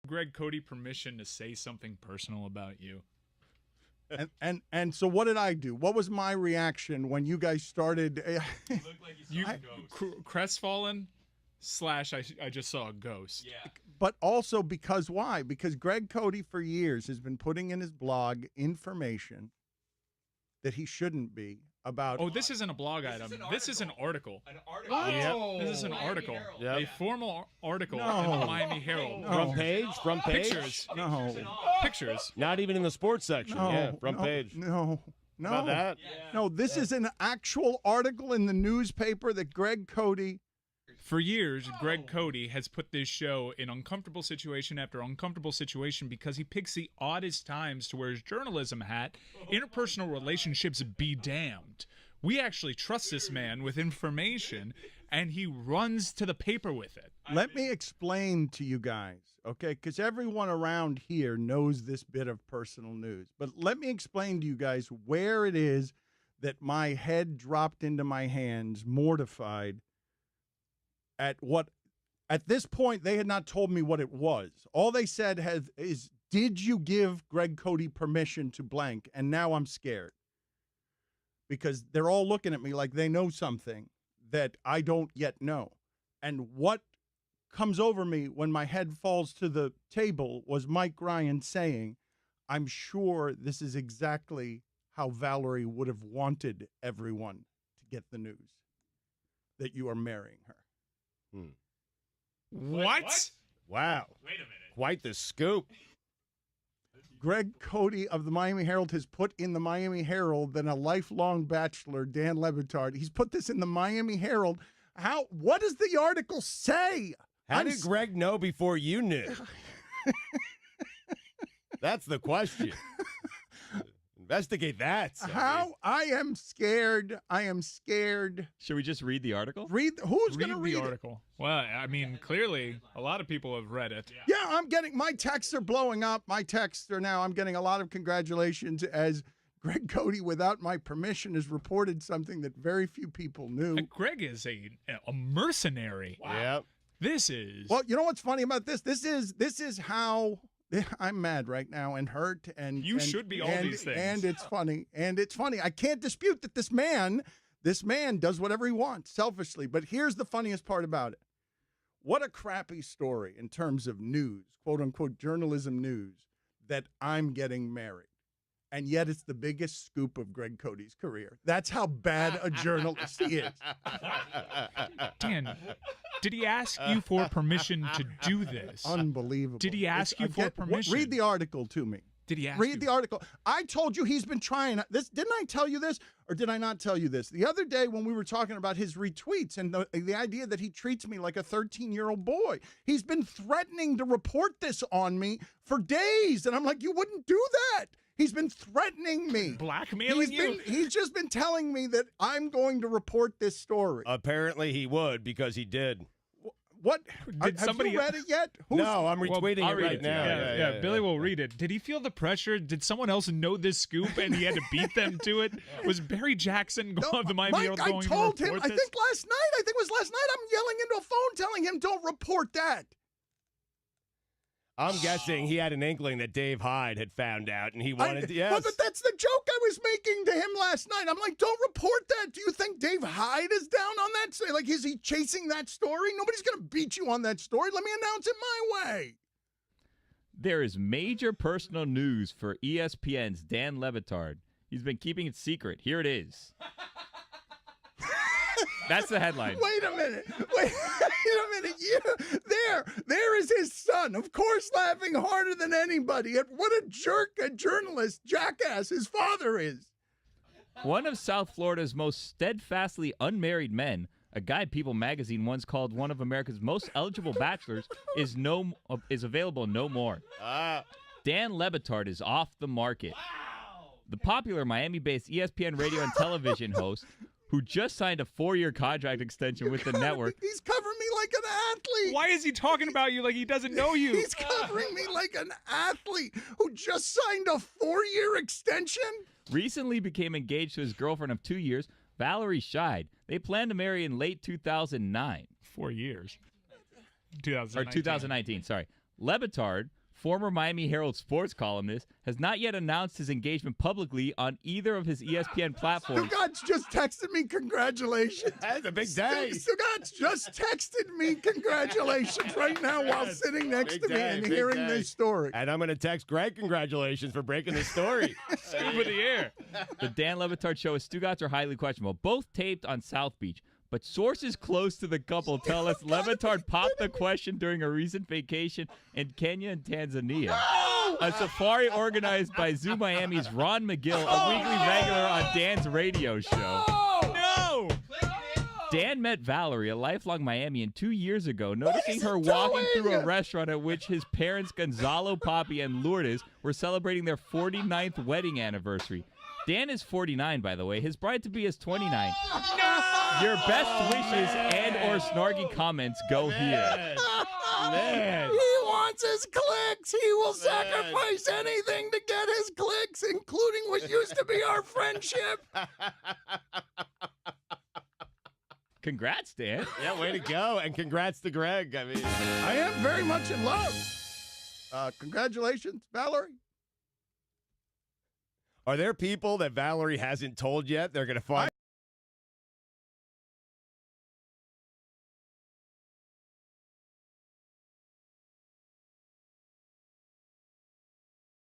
Greg Cody permission to say something personal about you. And so what did I do? What was my reaction when you guys started? You look like you saw a ghost. Crestfallen / I just saw a ghost. Yeah. But also because why? Because Greg Cody for years has been putting in his blog information that he shouldn't be about. Oh, this isn't a blog item. This is an article. An article. Yeah, this is an Miami article. Herald. A formal article No. in the Miami Herald. No. Front page? Pictures. No. Pictures. Not even in the sports section. No, yeah, front no, page. No. About that? Yeah. No, this is an actual article in the newspaper that Greg Cody. For years, Greg Cody has put this show in uncomfortable situation after uncomfortable situation because he picks the oddest times to wear his journalism hat. Interpersonal relationships be damned. We actually trust this man with information, and he runs to the paper with it. Let me explain to you guys, okay? Because everyone around here knows this bit of personal news. But let me explain to you guys where it is that my head dropped into my hands, mortified at this point, they had not told me what it was. All they said is, did you give Greg Cody permission to blank? And now I'm scared because they're all looking at me like they know something that I don't yet know. And what comes over me when my head falls to the table was Mike Ryan saying, I'm sure this is exactly how Valerie would have wanted everyone to get the news, that you are marrying her. What? Wow. Wait a minute. Quite the scoop. Greg Cody of the Miami Herald has put in the Miami Herald that a lifelong bachelor, Dan Le Batard, he's put this in the Miami Herald. What does the article say? How did Greg know before you knew? That's the question. Investigate that. How? I am scared. I am scared. Should we just read the article? Who's going to read the it? article? Well, I mean, clearly, a lot of people have read it. Yeah, I'm getting, my texts are blowing up. My texts are now, I'm getting a lot of congratulations as Greg Cody, without my permission, has reported something that very few people knew. Greg is a mercenary. Wow. Yep. This is. Well, you know what's funny about this? This is how I'm mad right now and hurt, and You should be all these things. And it's funny. I can't dispute that this man does whatever he wants selfishly. But here's the funniest part about it. What a crappy story in terms of news, quote unquote journalism news, that I'm getting married. And yet it's the biggest scoop of Greg Cody's career. That's how bad a journalist he is. Dan, did he ask you for permission to do this? Unbelievable. Did he ask you for permission? Read the article to me. Did he ask Read the article. I told you he's been trying this. Didn't I tell you this, or did I not tell you this? The other day when we were talking about his retweets and the idea that he treats me like a 13-year-old boy, he's been threatening to report this on me for days. And I'm like, you wouldn't do that. He's been threatening me. Blackmailing you? He's just been telling me that I'm going to report this story. Apparently he would, because he did. What? Did somebody have you read it yet? No, I'm retweeting I'll it read right it. now. Yeah, Billy will read it. Did he feel the pressure? Did someone else know this scoop and he had to beat them to it? Was Barry Jackson of the Miami Herald going to report this? I think last night, I'm yelling into a phone telling him, don't report that. I'm guessing he had an inkling that Dave Hyde had found out, and he wanted to, yes. But that's the joke I was making to him last night. I'm like, don't report that. Do you think Dave Hyde is down on that? Like, is he chasing that story? Nobody's going to beat you on that story. Let me announce it my way. There is major personal news for ESPN's Dan Le Batard. He's been keeping it secret. Here it is. That's the headline. Wait a minute. There is his son, of course, laughing harder than anybody at what a jerk, a journalist, jackass his father is. One of South Florida's most steadfastly unmarried men, a guy People magazine once called one of America's most eligible bachelors, is available no more. Dan Le Batard is off the market. Wow. The popular Miami-based ESPN radio and television host, who just signed a 4-year contract extension with the network. He's covering me like an athlete. Why is he talking about you like he doesn't know you? He's covering me like an athlete who just signed a 4-year extension. Recently became engaged to his girlfriend of 2 years, Valerie Scheid. They plan to marry in late 2009. 4 years. 2019. Or 2019, sorry. Le Batard, former Miami Herald sports columnist, has not yet announced his engagement publicly on either of his ESPN platforms. Stugatz just texted me congratulations. That's a big day. Stugatz just texted me congratulations right now while sitting next to me and hearing this story. And I'm going to text Greg congratulations for breaking the story. Over the air. The Dan Le Batard show and Stugatz are highly questionable, both taped on South Beach. But sources close to the couple tell us Le Batard popped the question during a recent vacation in Kenya and Tanzania. A safari organized by Zoo Miami's Ron McGill, a weekly regular on Dan's radio show. No! Dan met Valerie, a lifelong Miamian, 2 years ago, noticing her walking through a restaurant at which his parents, Gonzalo, Papi, and Lourdes, were celebrating their 49th wedding anniversary. Dan is 49, by the way. His bride-to-be is 29. No! Your best wishes and or snarky comments go here. Man. He wants his clicks. He will sacrifice anything to get his clicks, including what used to be our friendship. Congrats, Dan. Yeah, way to go. And congrats to Greg. I mean, I am very much in love. Congratulations, Valerie. are there people that Valerie hasn't told yet they're going to find